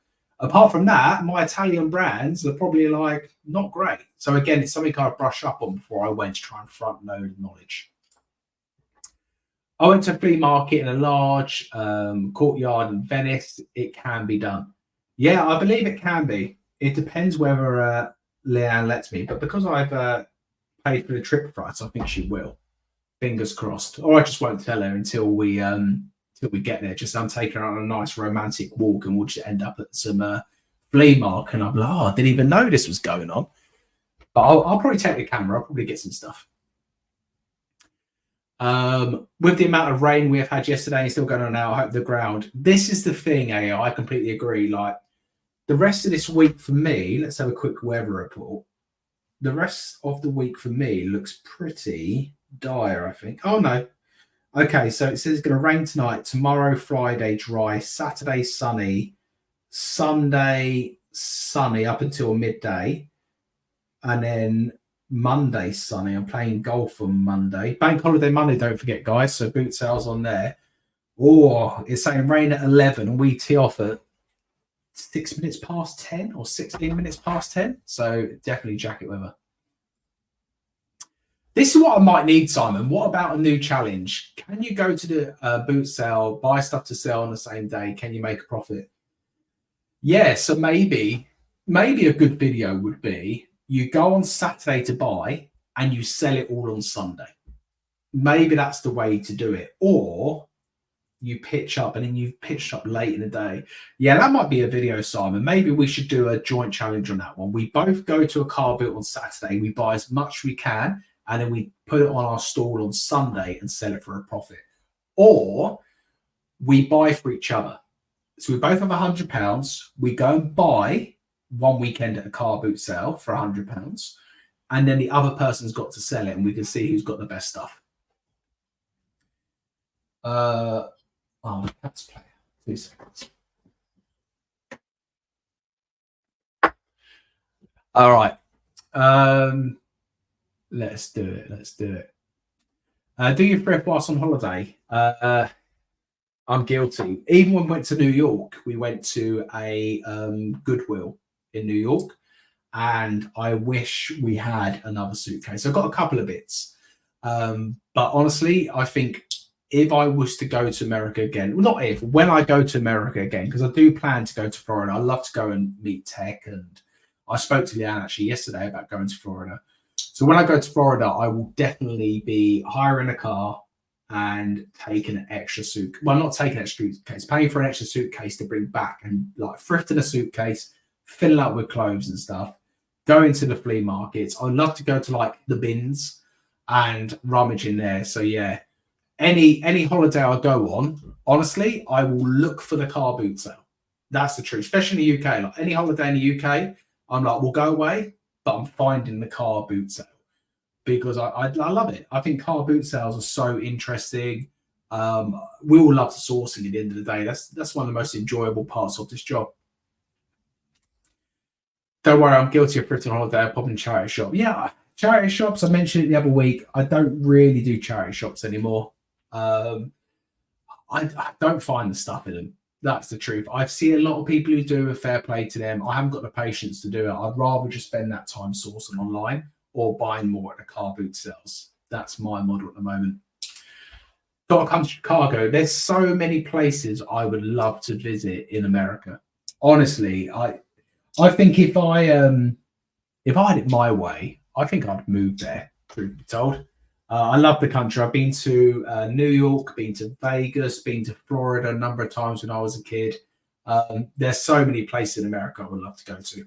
Apart from that, my Italian brands are probably like not great. So again, it's something I brush up on before I went to try and front load knowledge. I went to a flea market in a large courtyard in Venice. It can be done. Yeah, I believe it can be. It depends whether Leanne lets me, but because I've paid for the trip price, I think she will. Fingers crossed. Or I just won't tell her until we get there. Just I'm taking her on a nice romantic walk, and we'll just end up at some flea market, and I'm like, oh, I didn't even know this was going on. But I'll probably take the camera. I'll probably get some stuff. With the amount of rain we have had yesterday and still going on now, I hope the ground. This is the thing, I completely agree. Like the rest of this week for me, let's have a quick weather report. The rest of the week for me looks pretty dire, I think. Oh no. Okay, so it says it's going to rain tonight, tomorrow, Friday, dry, Saturday, sunny, Sunday, sunny up until midday, and then Monday, sunny. I'm playing golf on Monday. Bank holiday Monday, don't forget, guys. So boot sales on there. Oh, it's saying rain at 11, and we tee off at 6 minutes past 10 or 16 minutes past 10. So definitely jacket weather. This is what I might need, Simon. What about a new challenge? Can you go to the boot sale, buy stuff to sell on the same day? Can you make a profit? Yeah, so maybe a good video would be you go on Saturday to buy and you sell it all on Sunday. Maybe that's the way to do it. Or you pitch up and then you've pitched up late in the day. Yeah, that might be a video, Simon. Maybe we should do a joint challenge on that one. We both go to a car boot on Saturday. We buy as much as we can, and then we put it on our stall on Sunday and sell it for a profit. Or we buy for each other. So we both have £100. We go and buy one weekend at a car boot sale for £100. And then the other person's got to sell it, and we can see who's got the best stuff. Let's play. 2 seconds. All right. Let's do it. Do you thrift whilst on holiday? I'm guilty. Even when we went to New York, we went to a Goodwill in New York, and I wish we had another suitcase. I've got a couple of bits, but honestly, I think if I was to go to America again, well, not if, when I go to America again, because I do plan to go to Florida. I love to go and meet Tech, and I spoke to Leanne actually yesterday about going to Florida. So when I go to Florida, I will definitely be hiring a car and taking an extra suitcase. Well, not taking an extra suitcase, paying for an extra suitcase to bring back, and like thrifting a suitcase, fill up with clothes and stuff, go into the flea markets. I'd love to go to like the bins and rummage in there. So yeah, any holiday I go on, honestly, I will look for the car boot sale. That's the truth, especially in the UK. Like any holiday in the UK, I'm like, we'll go away, but I'm finding the car boot sale because I love it. I think car boot sales are so interesting. We all love the sourcing at the end of the day. That's one of the most enjoyable parts of this job. Don't worry, I'm guilty of thrifting holiday. I pop in charity shop. Yeah, charity shops. I mentioned it the other week. I don't really do charity shops anymore. I don't find the stuff in them. That's the truth. I see a lot of people who do, a fair play to them. I haven't got the patience to do it. I'd rather just spend that time sourcing online or buying more at the car boot sales. That's my model at the moment. Got to come to Chicago. There's so many places I would love to visit in America. Honestly, I think if I had it my way, I think I'd move there, truth be told. I love the country. I've been to New York, been to Vegas, been to Florida a number of times when I was a kid. There's so many places in America I would love to go to.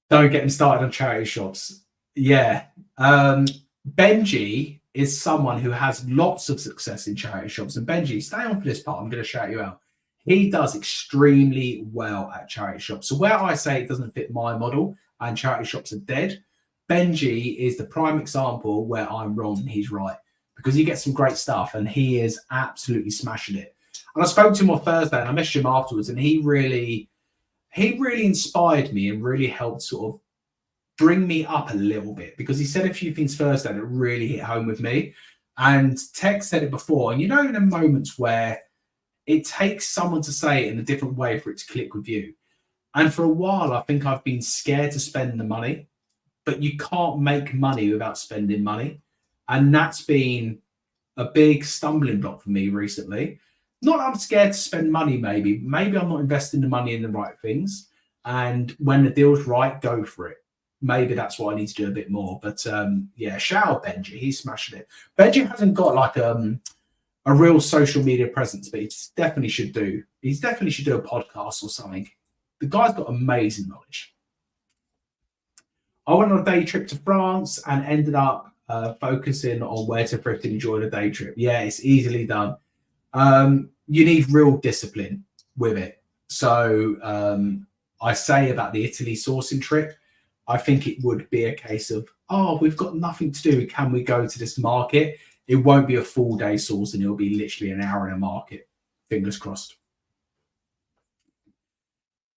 Don't get me started on charity shops. Yeah. Benji is someone who has lots of success in charity shops. And Benji, stay on for this part. I'm going to shout you out. He does extremely well at charity shops. So where I say it doesn't fit my model and charity shops are dead, Benji is the prime example where I'm wrong and he's right, because he gets some great stuff and he is absolutely smashing it. And I spoke to him on Thursday and I messaged him afterwards, and he really inspired me and really helped sort of bring me up a little bit, because he said a few things Thursday that really hit home with me. And Tech said it before, and you know, in the moments where it takes someone to say it in a different way for it to click with you. And for a while, I think I've been scared to spend the money, but you can't make money without spending money. And that's been a big stumbling block for me recently. Not that I'm scared to spend money, maybe I'm not investing the money in the right things. And when the deal's right, go for it. Maybe that's what I need to do a bit more. But yeah, shout out Benji. He's smashing it. Benji hasn't got like a real social media presence, but he definitely should do. He definitely should do a podcast or something. The guy's got amazing knowledge. I went on a day trip to France and ended up focusing on where to thrift and enjoy the day trip. Yeah, it's easily done. You need real discipline with it. So I say about the Italy sourcing trip, I think it would be a case of, oh, we've got nothing to do. Can we go to this market? It won't be a full day sourcing. It'll be literally an hour in a market. Fingers crossed.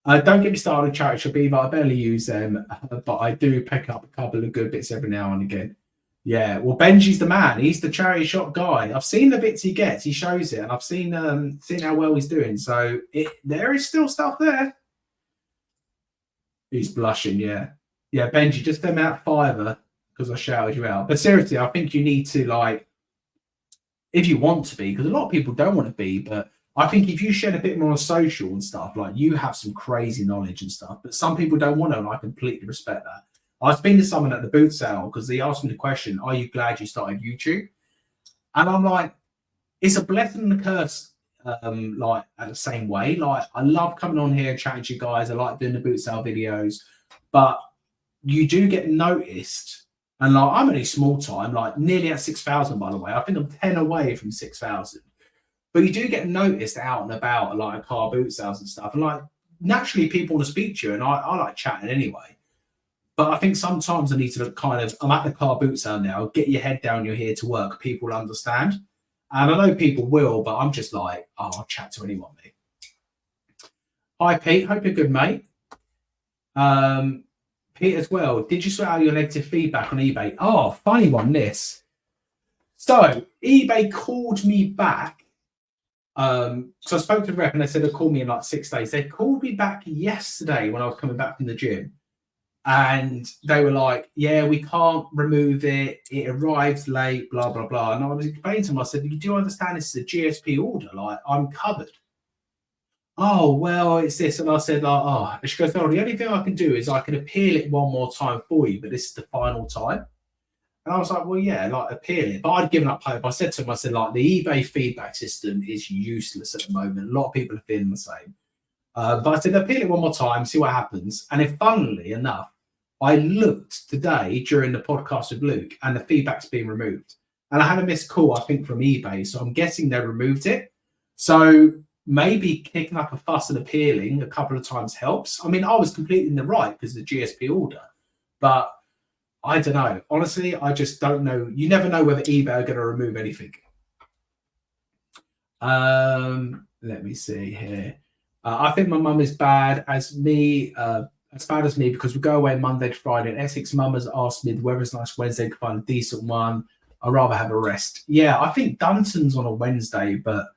Don't get me started on charity shop either. I barely use them, but I do pick up a couple of good bits every now and again. Yeah, well, Benji's the man. He's the charity shop guy. I've seen the bits he gets. He shows it, and I've seen how well he's doing. So there is still stuff there. He's blushing, yeah. Yeah, Benji, just send me that $5 because I shouted you out. But seriously, I think you need to, like, if you want to be, because a lot of people don't want to be, but I think if you shed a bit more on social and stuff, like you have some crazy knowledge and stuff, but some people don't want to, and I completely respect that. I was speaking to someone at the boot sale because they asked me the question, are you glad you started YouTube? And I'm like, it's a blessing and a curse, like at the same way. Like, I love coming on here and chatting to you guys. I like doing the boot sale videos, but you do get noticed. And like, I'm only small time, like nearly at 6,000, by the way. I think I'm 10 away from 6,000. But you do get noticed out and about, like car boot sales and stuff. And like, naturally, people want to speak to you, and I like chatting anyway. But I think sometimes I need to kind of, I'm at the car boot sale now, get your head down, you're here to work. People will understand. And I know people will, but I'm just like, oh, I'll chat to anyone, mate. Hi, Pete. Hope you're good, mate. Pete as well. Did you sort out your negative feedback on eBay? Oh, funny one, this. So eBay called me back. So I spoke to the rep and they said they'd call me in like 6 days. They called me back yesterday when I was coming back from the gym. And they were like, yeah, we can't remove it. It arrives late, blah, blah, blah. And I was explaining to them, I said, you do understand this is a GSP order? Like, I'm covered. Oh, well, it's this. And I said, like, oh, and she goes, no, the only thing I can do is I can appeal it one more time for you, but this is the final time. And I was like, well, yeah, like appeal it. But I'd given up hope. I said to him, I said, like, the eBay feedback system is useless at the moment. A lot of people are feeling the same. But I said, appeal it one more time, see what happens. And if, funnily enough, I looked today during the podcast with Luke and the feedback's been removed. And I had a missed call, I think, from eBay. So I'm guessing they removed it. So maybe kicking up a fuss and appealing a couple of times helps. I mean, I was completely in the right because of the GSP order. But I don't know. Honestly, I just don't know. You never know whether eBay are going to remove anything. Let me see here. I think my mum is bad as me, because we go away Monday to Friday. And Essex mum has asked me the weather's nice Wednesday to find a decent one. I'd rather have a rest. Yeah, I think Dunton's on a Wednesday, but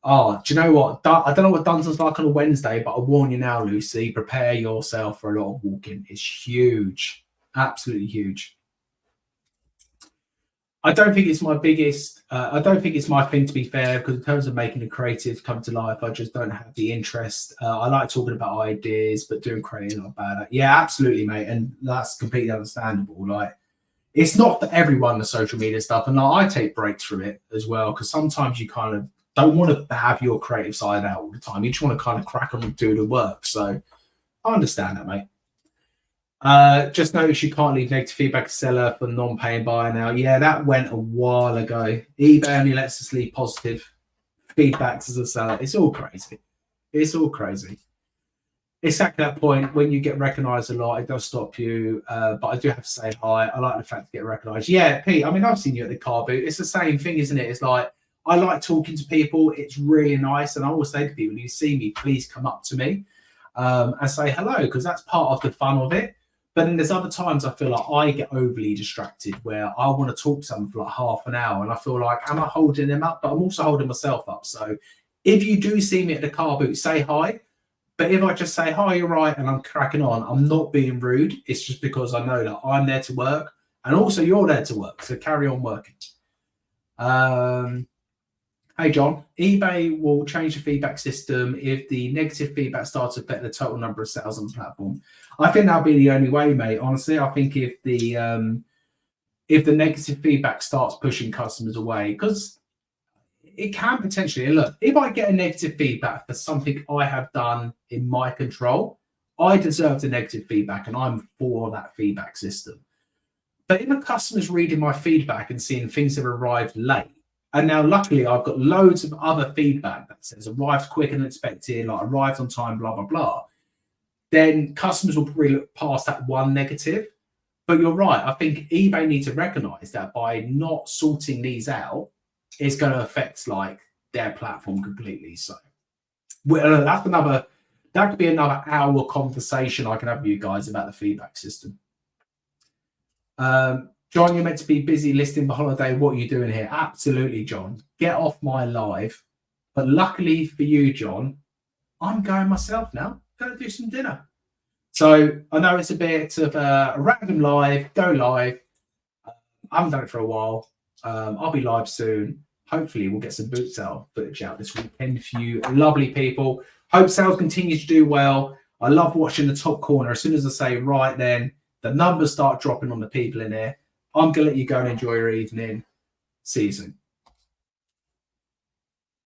do you know what? I don't know what Dunton's like on a Wednesday, but I warn you now, Lucy, prepare yourself for a lot of walking. It's huge. Absolutely huge. I don't think it's my biggest. I don't think it's my thing, to be fair, because in terms of making a creative come to life, I just don't have the interest. I like talking about ideas, but doing creative not bad. Yeah, absolutely, mate, and that's completely understandable. Like, it's not for everyone, the social media stuff, and I take breaks from it as well, because sometimes you kind of don't want to have your creative side out all the time. You just want to kind of crack on and do the work. So I understand that, mate. Just notice you can't leave negative feedback to seller for non-paying buyer now. Yeah, that went a while ago. eBay only lets us leave positive feedbacks as a seller. It's all crazy. It's all crazy. It's at that point when you get recognized a lot, it does stop you. But I do have to say hi. I like the fact to get recognized. Yeah, Pete, I mean, I've seen you at the car boot. It's the same thing, isn't it? It's like, I like talking to people. It's really nice. And I always say to people, when you see me, please come up to me and say hello, because that's part of the fun of it. But then there's other times I feel like I get overly distracted where I want to talk to someone for like half an hour and I feel like, am I holding them up? But I'm also holding myself up. So If you do see me at the car boot, say hi. But if I just say hi, you're right, and I'm cracking on, I'm not being rude. It's just because I know that I'm there to work, and also you're there to work. So carry on working. Hey John, eBay will change the feedback system if the negative feedback starts to affect the total number of sales on the platform. I think that'll be the only way, mate. Honestly, I think if the negative feedback starts pushing customers away, because it can potentially look, if I get a negative feedback for something I have done in my control, I deserve the negative feedback, and I'm for that feedback system. But if a customer's reading my feedback and seeing things have arrived late, and now, luckily, I've got loads of other feedback that says arrived quicker than expected, like arrived on time, blah, blah, blah. Then customers will probably look past that one negative. But you're right. I think eBay needs to recognize that by not sorting these out, it's going to affect like their platform completely. So that could be another hour conversation I can have with you guys about the feedback system. John, you're meant to be busy listing for holiday. What are you doing here? Absolutely, John. Get off my live. But luckily for you, John, I'm going myself now. Going to do some dinner. So I know it's a bit of a random live, go live. I haven't done it for a while. I'll be live soon. Hopefully we'll get some boot sale footage out this weekend for you lovely people. Hope sales continue to do well. I love watching the top corner. As soon as I say right then, the numbers start dropping on the people in there. I'm going to let you go and enjoy your evening. See you soon.